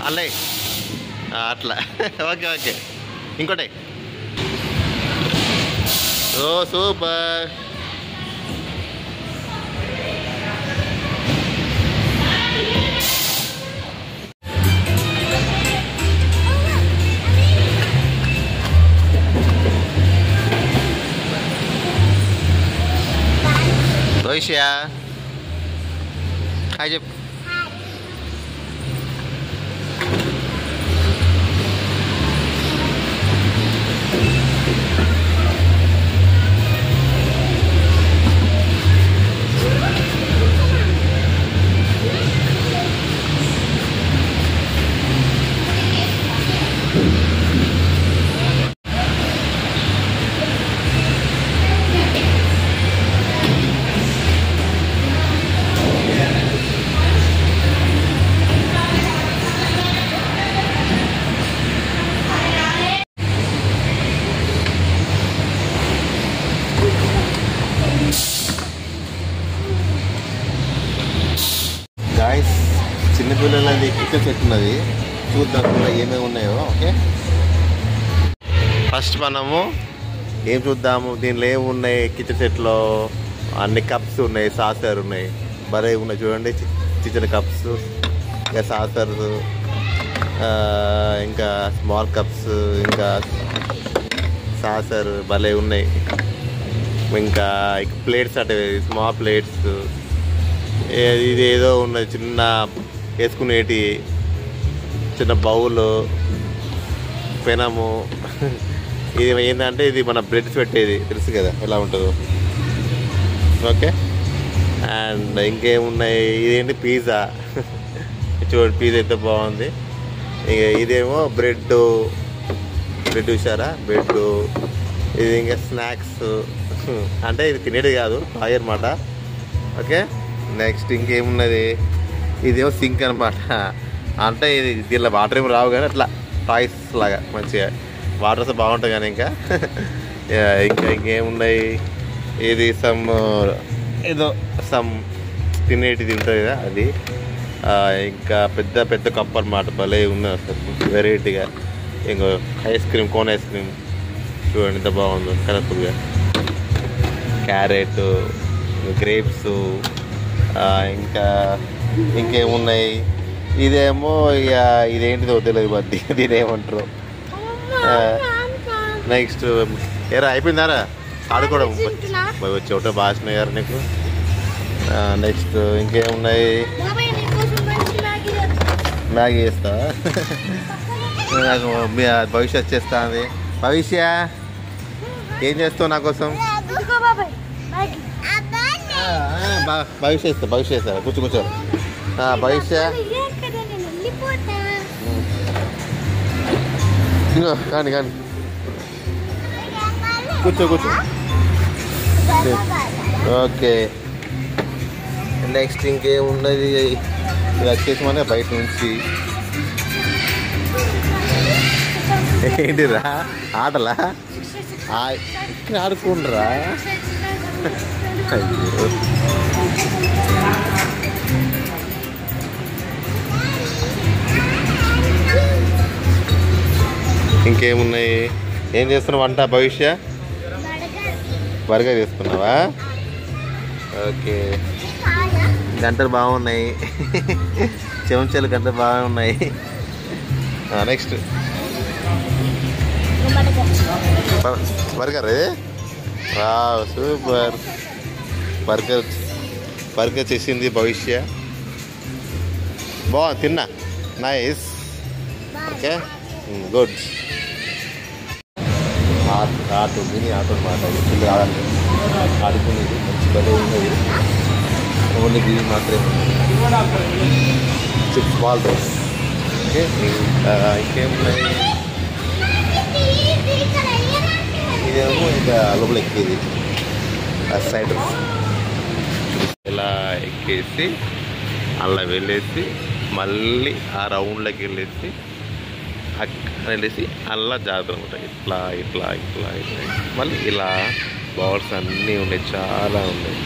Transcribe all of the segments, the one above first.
అల్లే అట్లా okay okay ఇంకోటి ఓ super రోయిషియా hi చెప్పు చిన్నపిల్లలది కిచెన్ సెట్ ఉన్నది చూద్దాం కూడా ఏమేమి ఉన్నాయో. ఓకే ఫస్ట్ మనము ఏం చూద్దాము దీనిలో ఏమి ఉన్నాయి. కిచెన్ సెట్లో అన్ని కప్స్ ఉన్నాయి, సాసర్ ఉన్నాయి, భలే ఉన్నాయి చూడండి. చికెన్ కప్స్ ఇంకా సాసర్స్ ఇంకా స్మాల్ కప్స్ ఇంకా సాసర్ భలే ఉన్నాయి. ఇంకా ప్లేట్స్ అంటే స్మాల్ ప్లేట్స్ ఇది ఏదో ఉన్నది చిన్న వేసుకునేటి చిన్న బౌలు పెనము. ఇది ఏంటంటే ఇది మన బ్రెడ్స్ పెట్టేది తెలుసు కదా ఎలా ఉంటుందో. ఓకే అండ్ ఇంకేమున్నాయి ఇదేంటి పిజ్జా చూడండి పిజ్జా ఎంత బాగుంది. ఇక ఇదేమో బ్రెడ్ చూసారా బ్రెడ్. ఇది ఇంకా స్నాక్స్ అంటే ఇది తినేది కాదు తాగే అనమాట. ఓకే నెక్స్ట్ ఇంకేమున్నది ఇదేమో సింక్ అనమాట. అంటే ఇది దీనిలో వాటర్ ఏమి రావు కానీ అట్లా టాయ్స్ లాగా మంచిగా వాటర్ వస్తే బాగుంటుంది కానీ ఇంకా ఇంకేమున్నాయి. ఇది ఏదో తినేటిది ఉంటుంది కదా అది. ఇంకా పెద్ద పెద్ద కప్ అన్నమాట. భలే ఉన్నది అసలు వెరైటీగా. ఇంకో ice cream, cone ice cream చూడండి ఎంత బాగుందో కలర్ఫుల్గా. క్యారెట్, గ్రేప్స్, ఇంకా ఇంకేమున్నాయి. ఇదేమో ఇక ఇదేంటిదో తెలియదు బద్ది, దీని ఏమంటారు. నెక్స్ట్ ఏరా అయిపోయిందారా ఆడుకోవడం వచ్చి ఒకటే భాష నీకు. నెక్స్ట్ ఇంకేమున్నాయి. మ్యాగీ చేస్తా నాకు భవిష్య వచ్చేస్తుంది. భవిష్య ఏం చేస్తావు నా కోసం? భవిష్య ఇస్తా, భవిష్య ఇస్తా. కూర్చో భవిష్య కానీ కానీ కూర్చో. ఓకే నెక్స్ట్ ఇంకేమున్నది. ఇది వచ్చేసి మన బయట నుంచి ఏంటిరా ఆటలా ఇక్కడ ఆడుకుండ్రా. అయ్యో ఇంకేమున్నాయి. ఏం చేస్తున్నావు వంట భవిష్య? బర్గర్ చేస్తున్నావా? ఓకే గంటలు బాగున్నాయి, చెంచాలు గంటలు బాగున్నాయి. Next burger. సూపర్ బర్గర్ చేసింది భవిష్య. బాగుంది, తిన్నా. Nice. Okay good. Auto mini auto అనమాట. పిల్లలు ఆడుకునేది మంచి బలే ఉన్నది. ఓన్లీ గివి మాత్రమే. Chips ball those. ఓకే ఇంకేమున్నాయి. ఇదేమో ఇంకా లోపల ఎక్కేది సైడ్ ఇలా ఎక్కేసి అలా వెళ్ళేసి మళ్ళీ ఆ రౌండ్లోకి వెళ్ళేసి అక్కడ వెళ్ళేసి అలా జాగ్రత్త ఉంటాయి. ఇట్లా ఇట్లా ఇట్లా ఇట్లా మళ్ళీ ఇలా బాల్స్ అన్నీ ఉన్నాయి, చాలా ఉన్నాయి.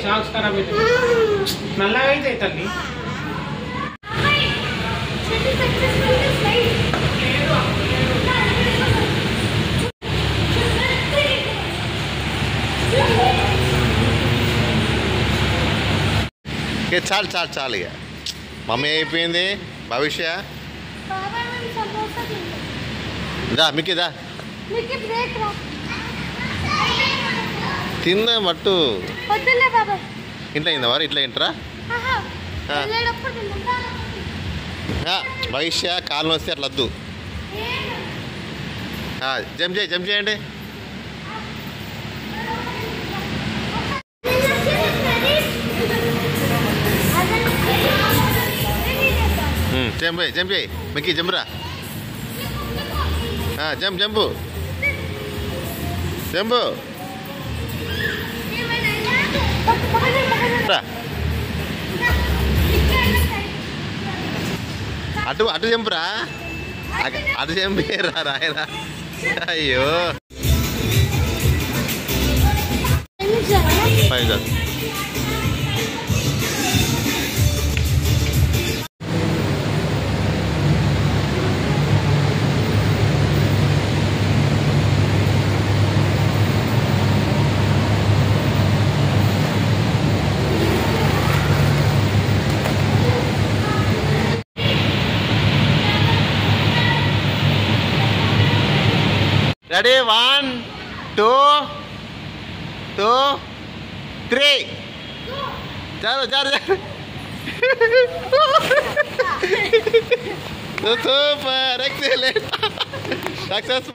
సాంగ్స్ ఖరాబ్ అయితే నల్లగా అయితే తల్లి. చాలు చాలు చాలు ఇక మమ్మీ అయిపోయింది. భవిష్య దా మిక్కిదా తిన్నా మట్టు ఇంట్లో అయిందా వారు ఇట్లా ఏంటరా? భవిష్య కాలు వస్తే అట్లా వద్దు. జంప్ చేయండి. జంప్ చేయి మిక్కి జంపురా. జంపు అటు జంపురా. అటు చంపేరా రాయరా. అయ్యో రెడీ 1 2 2 3 చాలు super excellent success.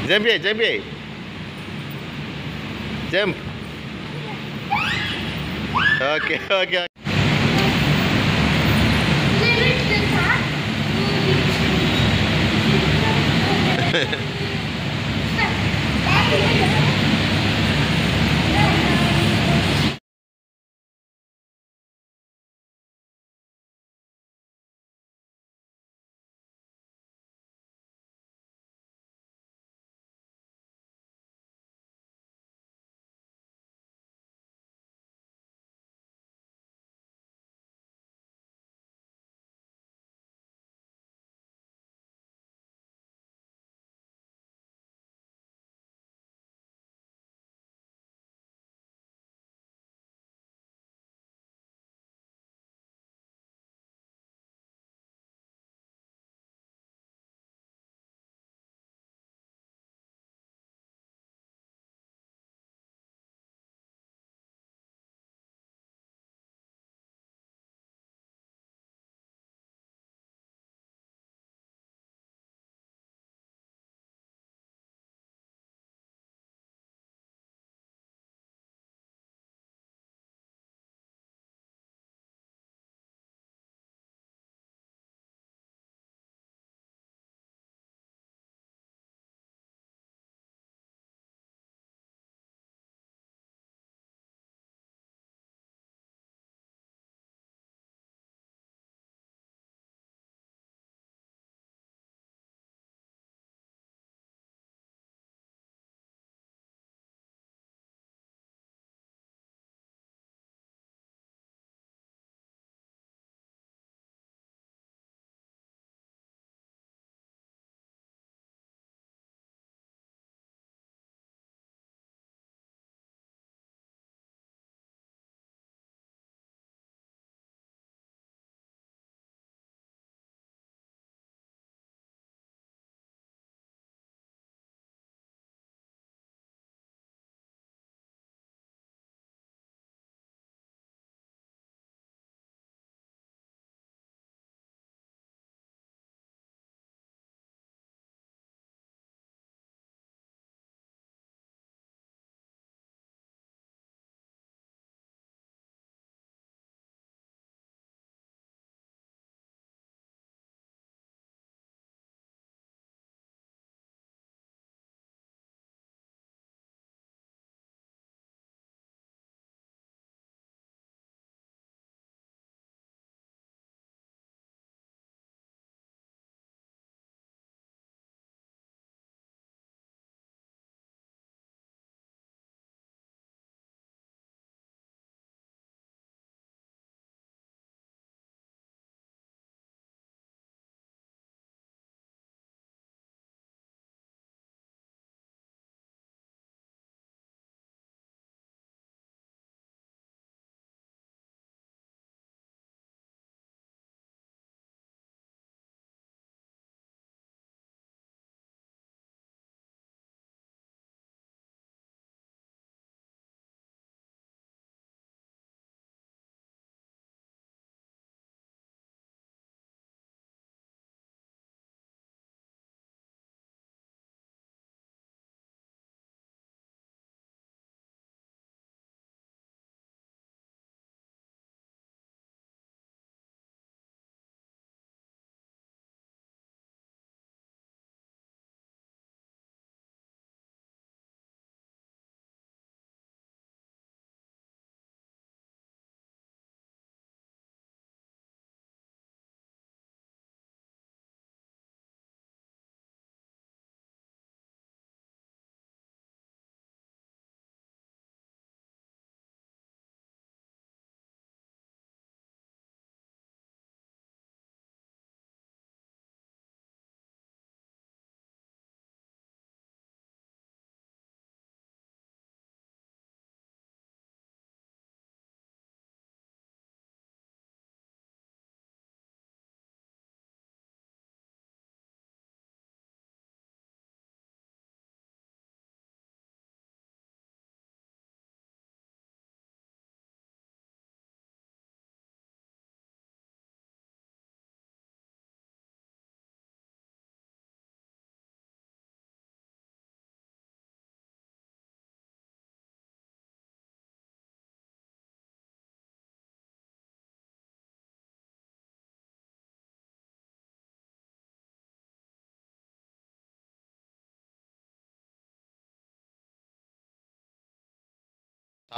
Jump here, jump here. Jump. Okay okay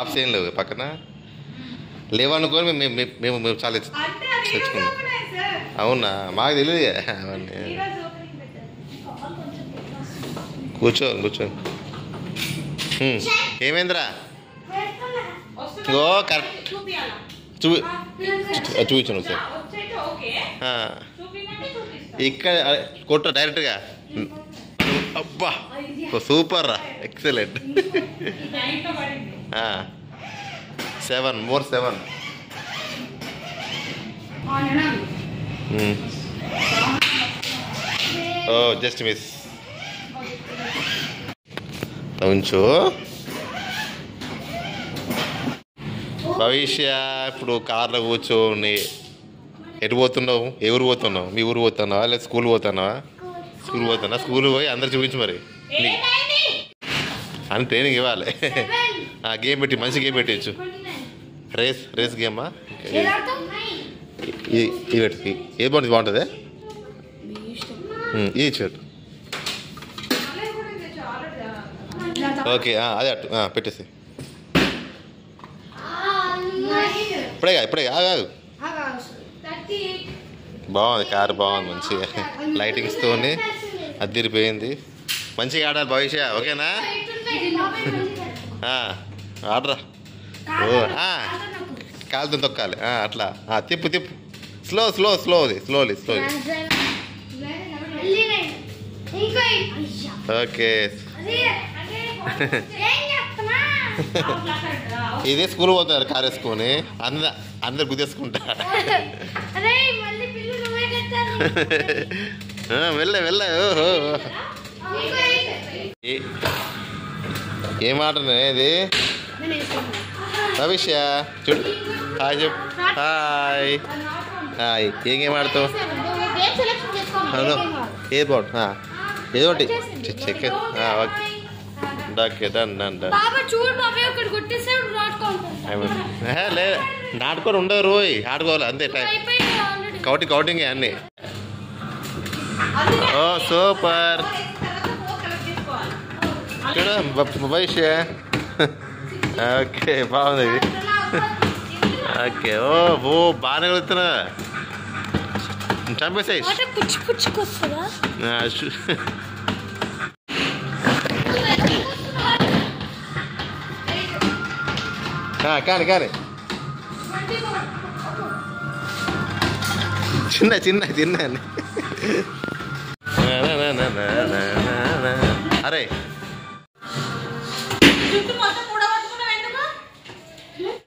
option ఏం లేవు పక్కన లేవనుకొని మేము చాలా తెచ్చుకున్నాం. అవునా, మాకు తెలియదు అవన్నీ. కూర్చో ఏమైందిరా? ఓ కరెక్ట్ చూపించాను సార్. ఇక్కడ కొట్టు డైరెక్ట్గా. అబ్బా సూపర్ రా, ఎక్సలెంట్. 7 more 7. ఓ జస్ట్ మిస్. ఉంచు భవిష్య. ఇప్పుడు కార్లో కూర్చోని ఎటు పోతున్నావు? ఎవరు పోతున్నావు? మీ ఊరు పోతున్నావా లేదా స్కూల్ పోతున్నావా? స్కూల్ పోయి అందరు చూపించు మరి అని ట్రైనింగ్ ఇవ్వాలి. గేమ్ పెట్టి మంచి గేమ్ పెట్టచ్చు. రేస్ గేమా? ఇది పెట్టి ఏ బాగుంటుంది ఇది చూడు. ఓకే అదే అట్టు పెట్టేసి ఇప్పుడే ఆగాదు. బాగుంది కారు, బాగుంది మంచిగా లైటింగ్స్తో అదిరిపోయింది. మంచిగా ఆడాలి భవిష్య. ఓకేనా? ఆడరా. ఓ కాలుతో తొక్కాలి అట్లా. తిప్పు స్లోలీ. ఓకే. ఇదే స్కూల్ పోతారు కారు వేసుకొని, అందరు గుద్దేసుకుంటారు. వెళ్ళ ఏం ఆటనే ఇది భవిష్య? చూడు హాయ్ చెప్పు. హాయ్ ఏం గేమ్ ఆడుతావు? ఏ బాగుంటు ఏదో ఒకటి చెక్. Okay done. లే నాటుకొని ఉండవు రోయ్, ఆడుకోవాలి అంతే. టైం కౌటింగ్ అన్నీ. ఓ సూపర్. చూడ భవిష్య. ఓకే బాగుంది ఇది. ఓకే ఓ బాగానే కొడుతున్నా. చంపేసాయి. కానీ చిన్న అరే